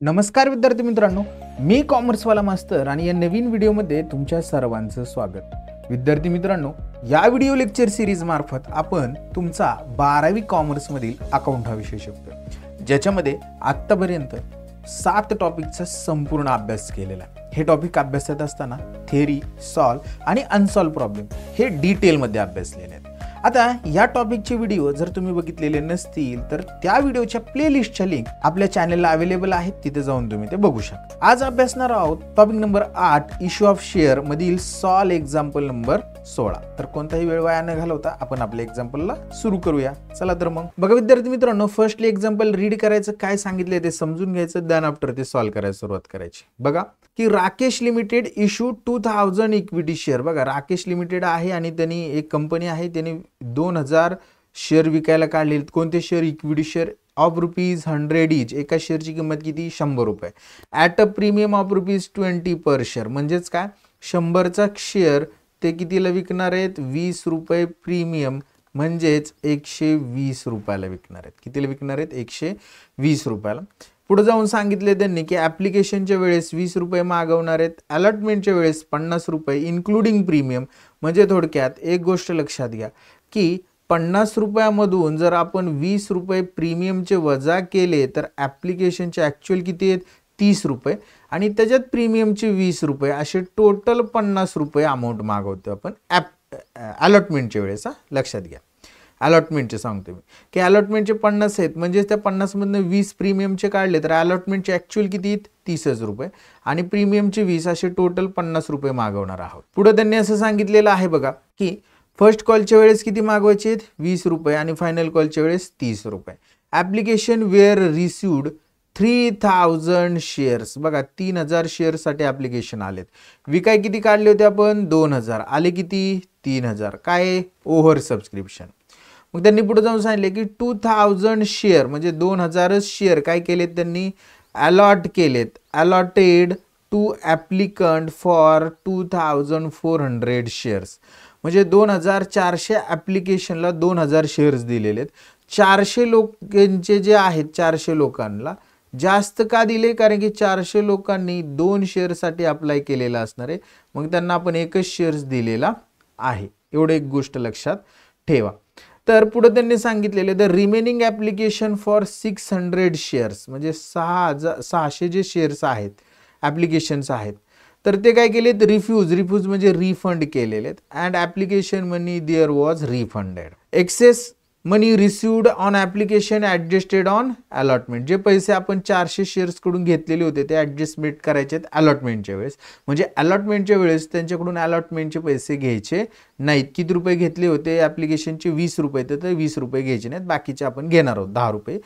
नमस्कार विद्यार्थी मित्रांनो, मी कॉमर्सवाला मास्तर आणि या नवीन व्हिडिओमध्ये तुमच्या सर्वांचं स्वागत. विद्यार्थी मित्रांनो, या व्हिडिओ लेक्चर सिरीज मार्फत आपण तुमचा 12वी कॉमर्समधील अकाउंट हा विषय शिकतोय, ज्याच्यामध्ये आत्तापर्यंत 7 टॉपिकचा संपूर्ण अभ्यास केलेला आहे. हे टॉपिक अभ्यासत असताना थेअरी, सॉल्व आणि अनसॉल्व प्रॉब्लेम हे डिटेलमध्ये अभ्यासलेले आहेत. आता या टॉपिकचे व्हिडिओ जर तुम्ही बघितलेले नसतील तर त्या व्हिडिओच्या प्लेलिस्टच्या लिंक आपल्या चॅनलला अवेलेबल आहेत, तिथे जाऊन तुम्ही ते बघू शकता. आज अभ्यासणार आहोत topic number 8 issue of share मधील सॉल्व एक्झाम्पल नंबर 16. तर कोणताही वेळ वाया न घालवता आपण आपल्या एक्झाम्पलला सुरू करूया. चला तर मग बघा विद्यार्थी मित्रांनो, फर्स्टली एक्झाम्पल रीड करायचं, काय सांगितलंय ते समजून घ्यायचं, देन आफ्टर ते सॉल्व करायला सुरुवात करायची. बघा की Rakesh limited issue 2000 equity share. बघा राकेश लिमिटेड आहे आणि त्यांनी एक कंपनी आहे, त्यांनी 2000 शेअर विकायला काढले. कोणते शेअर? इक्विटी शेअर ऑफ ₹100 इच. एका शेअरची किंमत किती? ₹100 at a premium of ₹20 per share. म्हणजेच काय, 100चा शेअर ते कितीला विकणार आहेत? ₹20 प्रीमियम, म्हणजेच ₹120 विकणार आहेत. कितीला विकणार आहेत? ₹120. पुढे जाऊन सांगितले त्यांनी की ॲप्लिकेशनच्या वेळेस ₹20 मागवणार आहेत, अलॉटमेंटच्या वेळेस ₹50 इन्क्लुडिंग प्रीमियम. म्हणजे थोडक्यात एक गोष्ट लक्षात घ्या की ₹50 जर आपण ₹20 प्रीमियमचे वजा केले तर ॲप्लिकेशनचे ॲक्च्युअल किती आहेत? ₹30 आणि त्याच्यात प्रीमियमचे ₹20, असे टोटल ₹50 अमाऊंट मागवतो आपण अलॉटमेंटच्या वेळेस. लक्षात घ्या, अलॉटमेंटचे सांगतो मी की अलॉटमेंटचे 50 आहेत, म्हणजे त्या 50 मधनं 20 प्रीमियमचे काढले तर अलॉटमेंटचे ॲक्च्युअल किती आहेत? ₹30 आणि प्रीमियमचे 20, असे टोटल ₹50 मागवणार आहोत. पुढे त्यांनी असं सांगितलेलं आहे बघा की फर्स्ट कॉलच्या वेळेस किती मागवायचे आहेत? ₹20 आणि फायनल कॉलच्या वेळेस ₹30. Application were received 3000 shares. बघा 3000 शेअर्ससाठी ॲप्लिकेशन आलेत. विकाय किती काढले होते आपण? 2000. आले किती? 3000. काय? Over subscription. मग त्यांनी पुढे जाऊन सांगितले की 2000 शेअर म्हणजे 2000 शेअर काय केलेत त्यांनी? अलॉट केलेत. Allotted to applicant for 2400 shares. म्हणजे 2400 ॲप्लिकेशनला 2000 शेअर्स दिलेले आहेत. 400 लोकांचे जे आहेत, 400 लोकांना जास्त का दिले? कारण की 400 लोकांनी 2 शेअरसाठी अप्लाय केलेला असणार आहे, मग त्यांना आपण एकच शेअर्स दिलेला आहे. एवढं एक गोष्ट लक्षात ठेवा. तर पुढे त्यांनी सांगितलेले the remaining application for 600 shares, म्हणजे 600 जे शेअर्स आहेत, ॲप्लिकेशन्स आहेत, तर ते काय केलेत? रिफ्यूज म्हणजे रिफंड केलेले आहेत. And application money there was refunded. Excess money received on application adjusted on allotment. जे पैसे आपण 400 शेअर्सकडून घेतलेले होते ते ॲडजस्टमेंट करायचे आहेत अलॉटमेंटच्या वेळेस. म्हणजे अलॉटमेंटच्या वेळेस त्यांच्याकडून अलॉटमेंटचे पैसे घ्यायचे नाहीत. किती रुपये घेतले होते? ॲप्लिकेशनचे ₹20, तर ₹20 घ्यायचे नाहीत, बाकीचे आपण घेणार आहोत ₹10.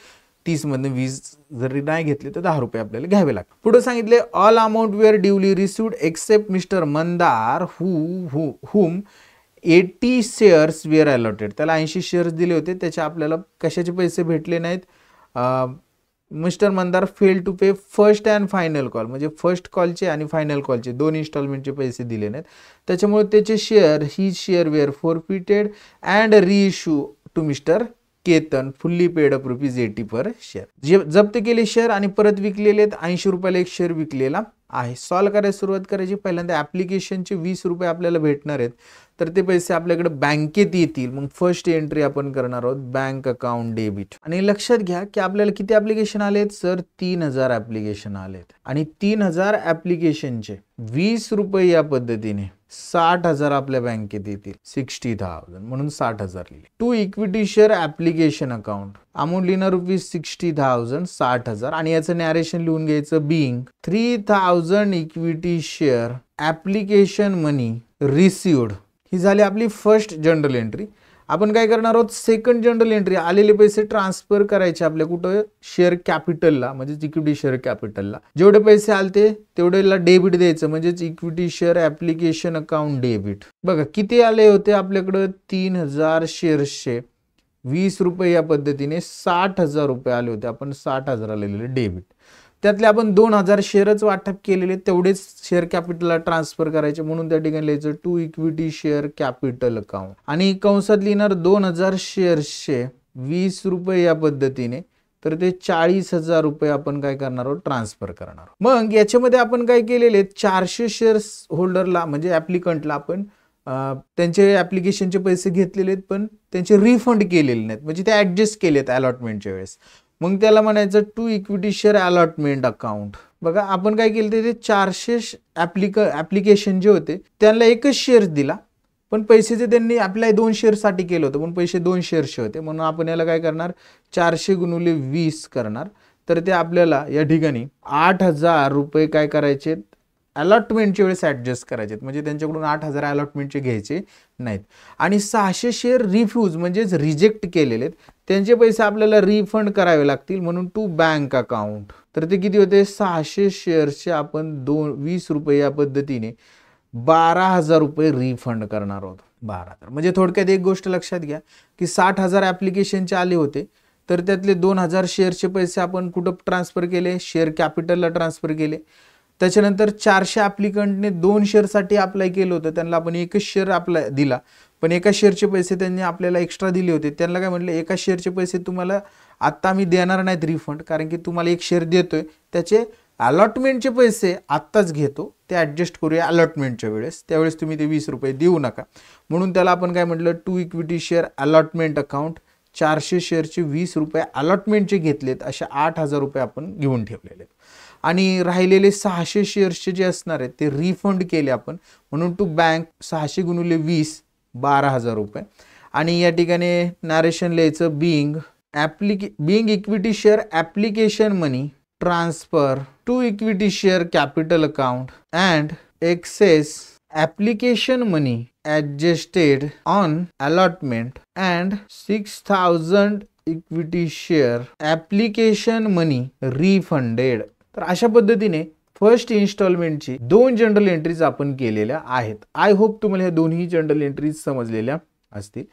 30 मधून 20 जरी नाही घेतले तर ₹10 आपल्याला घ्यावे लागतात. पुढे सांगितले all amount were duly received except mister Mandar whom 80 shares were allotted. त्याला 80 शेअर्स दिले होते, त्याचे आपल्याला कशाचे पैसे भेटले नाहीत? Mister Mandar fail to pay first and final call, म्हणजे फर्स्ट कॉलचे आणि फायनल कॉलचे 2 इन्स्टॉलमेंटचे पैसे दिले नाहीत. त्याच्यामुळे त्याचे शेअर ही share were forfeited and reissue to mister Ketan fully paid up ₹80 per share. जे जप्त केले शेअर आणि परत विकलेले आहेत, ₹80 एक शेअर विकलेला आहे. सॉल्व करायला सुरुवात करायची. पहिल्यांदा ॲप्लिकेशनचे ₹20 आपल्याला भेटणार आहेत, तर ते पैसे आपल्याकडे बँकेत येतील. मग फर्स्ट एंट्री आपण करणार आहोत बँक अकाउंट डेबिट. आणि लक्षात घ्या की आपल्याला किती ॲप्लिकेशन आलेत? सर 3000 ॲप्लिकेशन आलेत आणि 3000 ॲप्लिकेशनचे ₹20 या पद्धतीने 60,000 आपल्या बँकेत येतील. 60,000 म्हणून 60,000 लिहिले. To equity share application account amount लिहिणार ₹60,000 60,000 आणि याचं नॅरेशन लिहून घ्यायचं being 3000 equity share application money received. ही झाली आपली फर्स्ट जनरल एंट्री. आपण काय करणार आहोत? Second general entry. आलेले पैसे ट्रान्सफर करायचे आपल्या कुठं? शेअर कॅपिटलला, म्हणजेच इक्विटी शेअर कॅपिटलला. जेवढे पैसे आलते तेवढेला डेबिट द्यायचं, म्हणजेच equity share application account debit. बघा किती आले होते आपल्याकडं? 3000 शेअर्सचे ₹20 या पद्धतीने ₹60,000 आले होते. आपण 60,000 लिहिलेले डेबिट. त्यातले आपण 2000 शेअरच वाटप केलेले, तेवढेच शेअर कॅपिटलला ट्रान्सफर करायचे, म्हणून त्या ठिकाणी लिहायचं to equity share capital account. आणि कंसात लिहिणार 2000 शेअर्सचे ₹20 या पद्धतीने तर ते 40,000 रुपये आपण काय करणार आहोत, ट्रान्सफर करणार आहोत. मग याच्यामध्ये आपण काय केलेले, 400 शेअर्स होल्डरला म्हणजे ॲप्लिकंटला आपण त्यांचे ॲप्लिकेशनचे पैसे घेतलेले आहेत, पण त्यांचे रिफंड केलेले नाहीत, म्हणजे ते ॲडजस्ट केलेत अलॉटमेंटच्या वेळेस. मग त्याला म्हणायचं to equity share allotment account. बघा आपण काय केलं, ते 400 ॲप्लिकेशन जे होते त्यांना एकच शेअर दिला, पण पैसे जे त्यांनी अप्लाय 2 शेअरसाठी केलं होतं, पण पैसे 2 शेअर्सचे होते, म्हणून आपण याला काय करणार, 400 गुणिले 20 करणार. तर ते आपल्याला या ठिकाणी 8,000 रुपये काय करायचे, अलॉटमेंटच्या वेळेस ॲडजस्ट करायचे, म्हणजे त्यांच्याकडून 8,000 अलॉटमेंटचे घ्यायचे नाहीत. आणि 600 शेअर रिफ्यूज म्हणजेच रिजेक्ट केलेले आहेत, त्यांचे पैसे आपल्याला रिफंड करावे लागतील, म्हणून टू बँक अकाउंट. तर ते किती होते, 600 शेअर्सचे आपण 20 रुपये या पद्धतीने 12,000 रुपये रिफंड करणार आहोत. 12,000 म्हणजे थोडक्यात एक गोष्ट लक्षात घ्या की 60,000 ॲप्लिकेशनचे आले होते, तर त्यातले 2,000 शेअरचे पैसे आपण कुठं ट्रान्सफर केले, शेअर कॅपिटलला ट्रान्सफर केले. त्याच्यानंतर 400 ॲप्लिकंटने 2 शेअरसाठी अप्लाय केलं होतं, त्यांना आपण एकच शेअर अप्लाय दिला, पण एका शेअरचे पैसे त्यांनी आपल्याला एक्स्ट्रा दिले होते. त्यांना काय म्हटलं, एका शेअरचे पैसे तुम्हाला आत्ता मी देणार नाहीत रिफंड, कारण की तुम्हाला एक शेअर देतोय, त्याचे अलॉटमेंटचे पैसे आत्ताच घेतो, ते ॲडजस्ट करूया अलॉटमेंटच्या वेळेस, त्यावेळेस तुम्ही ते 20 रुपये देऊ नका. म्हणून त्याला आपण काय म्हटलं, to equity share allotment account. 400 शेअरचे 20 रुपये अलॉटमेंटचे घेतलेत, अशा 8,000 रुपये आपण घेऊन ठेवलेले आहेत. आणि राहिलेले 600 शेअर्सचे जे असणार आहेत ते रिफंड केले आपण, म्हणून टू बँक 600 गुणिले 20 12,000 रुपये. आणि या ठिकाणी नॅरेशन लिहायचं, being equity share application money transfer to equity share capital account and excess application money adjusted on allotment and 6,000 equity share application money refunded. तर अशा पद्धतीने फर्स्ट इन्स्टॉलमेंटची 2 जनरल एंट्रीज आपण केलेल्या आहेत. आय होप तुम्हाला ह्या दोन्ही जनरल एंट्रीज समजलेल्या असतील.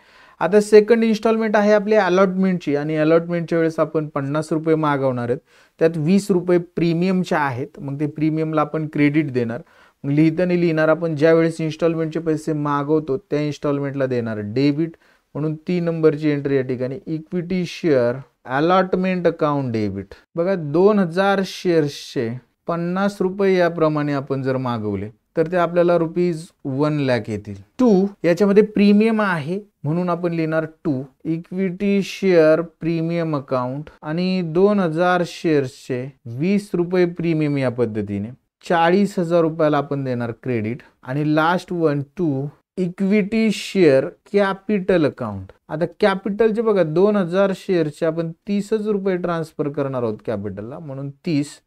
आता सेकंड इन्स्टॉलमेंट आहे आपल्या अलॉटमेंटची, आणि अलॉटमेंटच्या वेळेस आपण 50 रुपये मागवणार आहेत, त्यात 20 रुपये प्रीमियमचे आहेत, मग ते प्रीमियमला आपण क्रेडिट देणार. लिहिताना लिहिणार आपण ज्या वेळेस इन्स्टॉलमेंटचे पैसे मागवतो त्या इन्स्टॉलमेंटला देणार डेबिट, म्हणून 3 नंबरची एंट्री या ठिकाणी equity share allotment account debit. बघा 2,000 शेअर्सचे 50 रुपये याप्रमाणे आपण जर मागवले तर ते आपल्याला ₹1,00,000 येतील. 2 याच्यामध्ये प्रीमियम आहे, म्हणून आपण लिहिणार 2 इक्विटी शेअर प्रीमियम अकाउंट, आणि 2,000 शेअर्सचे 20 रुपये प्रीमियम या पद्धतीने 40,000 रुपयाला आपण देणार क्रेडिट. आणि last 2 equity share capital account. आता कॅपिटलचे बघा 2,000 शेअरचे आपण 30 रुपये ट्रान्सफर करणार आहोत कॅपिटलला, म्हणून 30,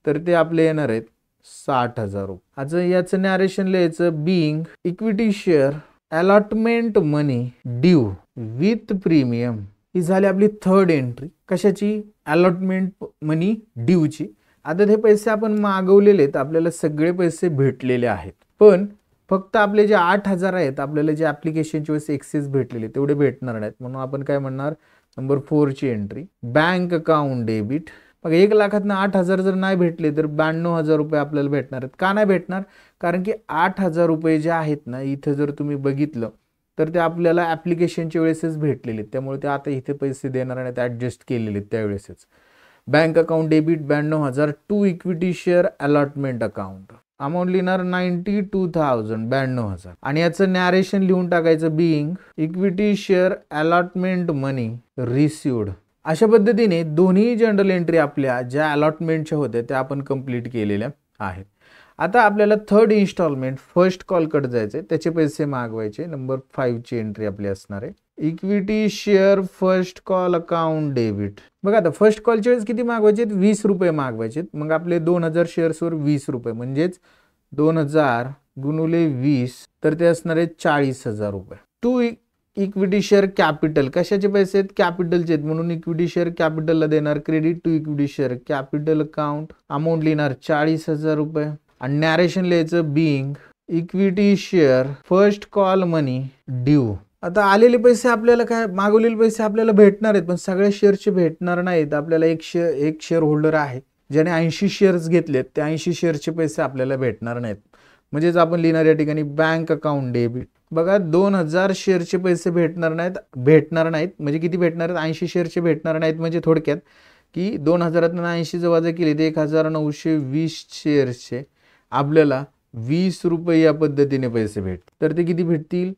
तर ते आपले येणार आहेत 60,000 रुपये. आता याचं नॅरेशन लिहायचं, being equity share allotment money due with premium. ही झाली आपली थर्ड एंट्री. कशाची? अलॉटमेंट मनी ड्यूची. आता हे पैसे आपण मागवलेले आहेत, आपल्याला सगळे पैसे भेटलेले आहेत, पण फक्त आपले जे 8,000 आहेत आपल्याला जे ॲप्लिकेशनच्या वेळेस एक्सेस भेटलेले तेवढे भेटणार नाहीत, म्हणून आपण काय म्हणणार, नंबर 4 ची एंट्री बँक अकाउंट डेबिट. मग 1,00,000तनं 8,000 जर नाही भेटले तर 92,000 रुपये आपल्याला भेटणार आहेत. का नाही भेटणार? कारण की 8,000 रुपये जे आहेत ना, इथं जर तुम्ही बघितलं तर ते आपल्याला ॲप्लिकेशनच्या वेळेसच भेटलेले आहेत, त्यामुळे ते आता इथे पैसे देणार नाहीत, ॲडजस्ट केलेले आहेत त्यावेळेसच. Bank account debit 92,000 to equity share allotment account. Amount लिहिणार 92,000 92,000. आणि याचं नॅरेशन लिहून टाकायचं, being equity share allotment money received. अशा पद्धतीने दोन्ही जनरल एंट्री आपल्या ज्या अलॉटमेंटच्या होत्या त्या आपण कंप्लीट केलेल्या आहेत. आता आपल्याला थर्ड इन्स्टॉलमेंट फर्स्ट कॉलकडे जायचे, त्याचे पैसे मागवायचे. नंबर 5 ची एंट्री आपली असणार आहे, equity share first call account debit. बघा आता फर्स्ट कॉलच्या वेळेस किती मागवायचे? 20 रुपये मागवायचे. मग आपले 2,000 शेअर्सवर 20 रुपये, म्हणजेच 2,000 गुणुले 20, तर ते असणार आहे 40,000 रुपये. To equity share capital. कशाचे पैसे आहेत? कॅपिटलचे आहेत, म्हणून इक्विटी शेअर कॅपिटलला देणार credit to equity share capital account. Amount लिहिणार 40,000 रुपये. आणि नॅरेशन लिहायचं, being equity share first call money due. आता आलेले पैसे आपल्याला काय, मागवलेले पैसे आपल्याला भेटणार आहेत, पण सगळ्या शेअरचे भेटणार नाहीत. आपल्याला एक शेअर होल्डर आहे ज्याने 80 शेअर्स घेतलेत, त्या 80 शेअरचे पैसे आपल्याला भेटणार नाहीत. म्हणजेच आपण लिहिणार या ठिकाणी बँक अकाउंट डेबिट. बघा 2,000 शेअरचे पैसे भेटणार नाहीत म्हणजे किती भेटणार आहेत? 80 शेअरचे भेटणार नाहीत, म्हणजे थोडक्यात की 2000 80 जर वजा केले तर 1920 शेअर्सचे आपल्याला 20 रुपये या पद्धतीने पैसे भेटतील. तर ते किती भेटतील?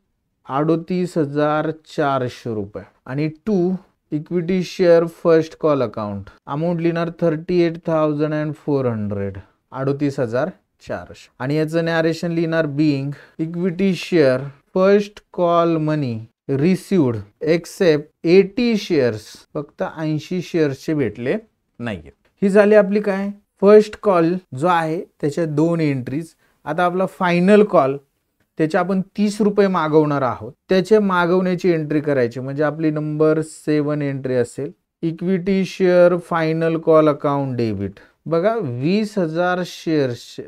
38,400 रुपये. आणि 2 equity share first call account amount लिहिणार 38,400, 38,400. आणि याचं नॅरेशन लिहिणार being equity share first call money received except 80 shares, फक्त 80 शेअर्सचे भेटले नाहीये. ही झाली आपली काय फर्स्ट कॉल जो आहे त्याच्या 2 एंट्रीज. आता आपला फायनल कॉल त्याचे आपण 30 रुपये मागवणार आहोत. त्याचे मागवण्याची एंट्री करायची म्हणजे आपली नंबर 7 एंट्री असेल equity share final call account debit. बघा 20,000 शेअर्सचे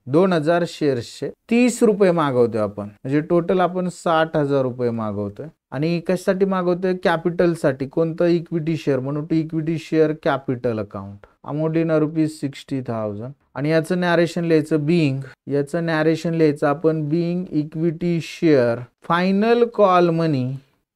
2000 शेअर्सचे 30 रुपये मागवतोय आपण, म्हणजे टोटल आपण 60,000 रुपये मागवतोय. आणि कशासाठी मागवतोय? कॅपिटलसाठी. कोणतं? इक्विटी शेअर, म्हणून to equity share capital account amount लिहिणार ₹60,000. आणि याचं नॅरेशन लिहायचं बिंग, याचं नॅरेशन लिहायचं आपण being equity share final call money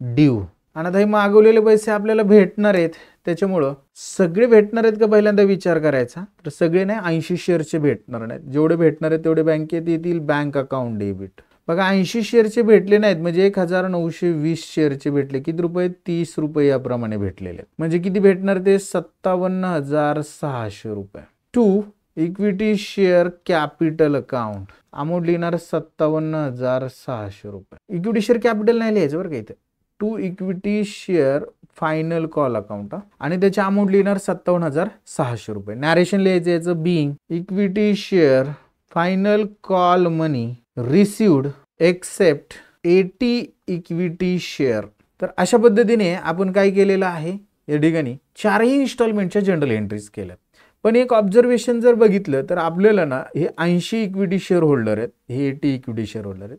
due. आणि आता हे मागवलेले पैसे आपल्याला भेटणार आहेत, त्याच्यामुळं सगळे भेटणार आहेत का पहिल्यांदा विचार करायचा. तर सगळे नाही, 80 शेअरचे भेटणार नाहीत. जेवढे भेटणार आहेत तेवढे बँकेत येतील बँक अकाउंट डेबिट. बघा 80 शेअरचे भेटले नाहीत म्हणजे 1920 शेअरचे भेटले. किती रुपये? 30 रुपये याप्रमाणे भेटलेले आहेत. म्हणजे किती भेटणार ते? 57,600 रुपये. 2 equity share capital account amount लिहिणार 57,600 रुपये. इक्विटी शेअर कॅपिटल नाही लिहायचं बरं का इथे. 2 equity share final call account आणि त्याची अमाऊंट लिहिणार 57,600 रुपये. नॅरेशन लिहायचं याचं being equity share final call money received except 80 equity share. तर अशा पद्धतीने आपण काय केलेलं आहे या ठिकाणी 4ही इन्स्टॉलमेंटच्या जनरल एंट्रीज केल्या. पण एक ऑब्झर्वेशन जर बघितलं तर आपल्याला ना हे 80 इक्विटी शेअर होल्डर आहेत, हे 80 इक्विटी शेअर होल्डर आहेत,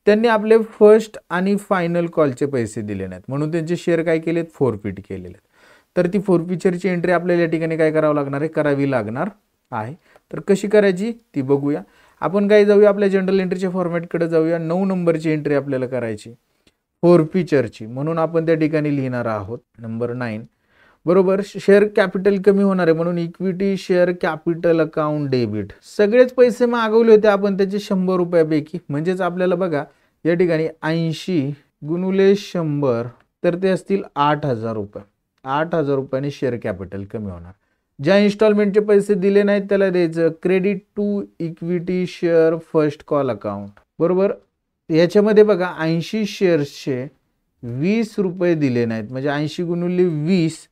त्यांनी आपले फर्स्ट आणि फायनल कॉलचे पैसे दिले नाहीत म्हणून त्यांचे शेअर काय केलेत? फोरफिट केलेले आहेत. तर ती फोरफिचरची एंट्री आपल्याला या ठिकाणी काय करावं लागणार आहे? करावी लागणार आहे. तर कशी करायची ती बघूया. आपण काय जाऊया आपल्या जनरल एंट्रीच्या फॉर्मॅटकडे जाऊया. 9 नंबरची एंट्री आपल्याला करायची फोरफिचरची, म्हणून आपण त्या ठिकाणी लिहिणार आहोत नंबर 9 बरोबर. शेअर कॅपिटल कमी होणार आहे म्हणून equity share capital account debit. सगळेच पैसे मागवले होते आपण त्याचे 100 रुपयापैकी, म्हणजेच आपल्याला बघा या ठिकाणी 80 गुणुले 100 तर ते असतील 8,000 रुपये. 8,000 रुपयाने शेअर कॅपिटल कमी होणार. ज्या इन्स्टॉलमेंटचे पैसे दिले नाहीत त्याला द्यायचं credit to equity share first call account बरोबर. याच्यामध्ये बघा 80 शेअर्सचे 20 रुपये दिले नाहीत म्हणजे 80 गुणुले 20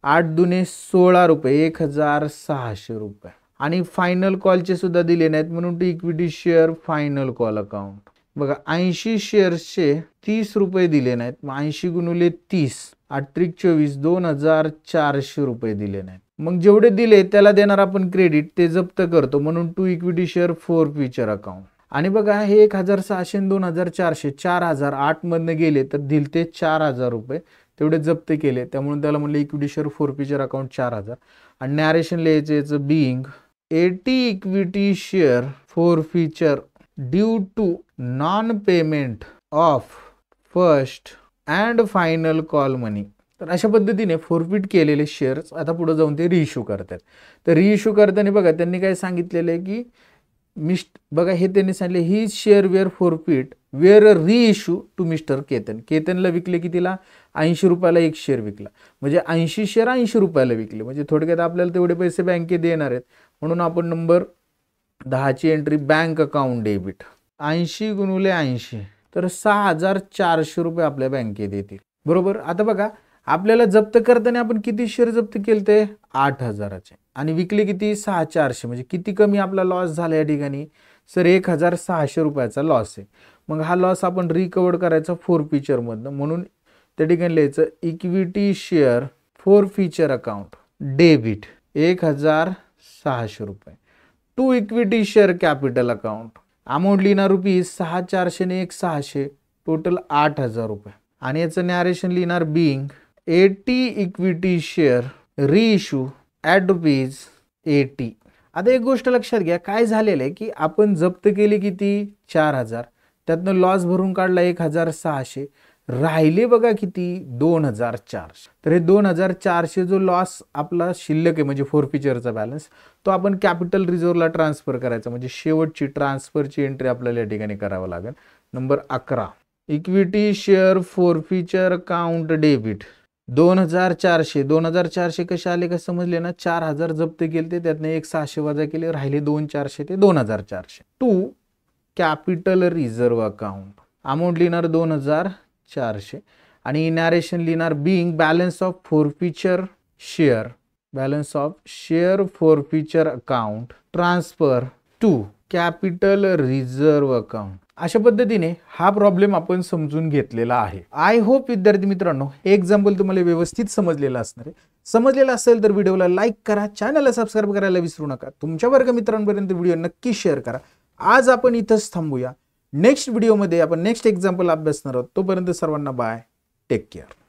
8 दुने 16 रुपये 1,600 रुपये. आणि फायनल कॉलचे सुद्धा दिले नाहीत म्हणून to equity share final call account. बघा 80 शेअर्सचे 30 रुपये दिले नाहीत मग 80 गुणुले 30 8-24 2,400 रुपये दिले नाहीत. मग जेवढे दिले त्याला देणार आपण क्रेडिट, ते जप्त करतो म्हणून to equity share forfeiture account. आणि बघा हे 1,600 आणि 2,400 4,000 8मधनं गेले तर दिलते 4,000 रुपये तेवढे जप्त केले, त्यामुळे त्याला म्हणलं इक्विटी शेअर फोरफिचर अकाउंट 4,000. आणि नॅरेशन लिहायचं याचं being 80 equity share forfeiture due to non payment of first and final call money. तर अशा पद्धतीने फोरफिट केलेले शेअर्स आता पुढे जाऊन ते रिइश्यू करतात. तर रिइश्यू करताना बघा त्यांनी काय सांगितलेलं आहे की बघा हे त्यांनी सांगितले ही share were forfeit were reissue to mister Ketan. केतनला विकले कितीला? 80 रुपयाला एक शेअर विकला म्हणजे 80 शेअर 80 रुपयाला विकले. म्हणजे थोडक्यात आपल्याला तेवढे पैसे बँकेत देणार आहेत म्हणून आपण नंबर 10ची एंट्री बँक अकाउंट डेबिट 80 गुणुले 80 तर 6,400 रुपये आपल्या बँकेत येतील बरोबर. आता बघा आपल्याला जप्त करताना आपण किती शेअर जप्त केले ते 8,000चे आणि विकले किती 6,400 म्हणजे किती कमी आपला लॉस झाला या ठिकाणी सर 1,600 रुपयाचा लॉस आहे. मग हा लॉस आपण रिकवर करायचा फोरफिचरमधनं म्हणून त्या ठिकाणी लिहायचं equity share forfeiture account debit 1,600 रुपये to equity share capital account amount लिहिणार ₹6,400 ने 1,600 टोटल 8,000 रुपये. आणि याचं नॅरेशन लिहिणार बिंग 80 इक्विटी शेअर रिइश्यू ॲट ₹80. आता एक गोष्ट लक्षात घ्या काय झालेलं आहे की आपण जप्त केले किती 4,000 त्यातनं लॉस भरून काढला 1,600 राहिले बघा किती 2400. तर हे 2400 जो लॉस आपला शिल्लक आहे म्हणजे फोरफिचरचा बॅलन्स तो आपण कॅपिटल रिझर्व्हला ट्रान्सफर करायचा म्हणजे शेवटची ट्रान्सफरची एंट्री आपल्याला या ठिकाणी करावं लागेल. Number 11 equity share forfeiture account debit 2400 कसे आले का समजले ना. 4000 जप्त केले त्यातनं 600 वजा केले राहिले 2400 ते 2400. To capital reserve account amount लिहिणार 2400 आणि नॅरेशन लिहिणार being balance of forfeiture share forfeiture account transfer to capital reserve account. अशा पद्धतीने हा प्रॉब्लेम आपण समजून घेतलेला आहे. आय होप विद्यार्थी मित्रांनो हे एक्झाम्पल तुम्हाला व्यवस्थित समजलेलं असणार आहे. समजलेलं असेल तर व्हिडिओला लाईक करा, चॅनलला सबस्क्राईब करायला विसरू नका, तुमच्या वर्गमित्रांपर्यंत व्हिडिओ नक्की शेअर करा. आज आपण इथंच थांबूया. नेक्स्ट व्हिडिओमध्ये आपण नेक्स्ट एक्झाम्पल अभ्यासणार आहोत. तोपर्यंत सर्वांना बाय, टेक केअर.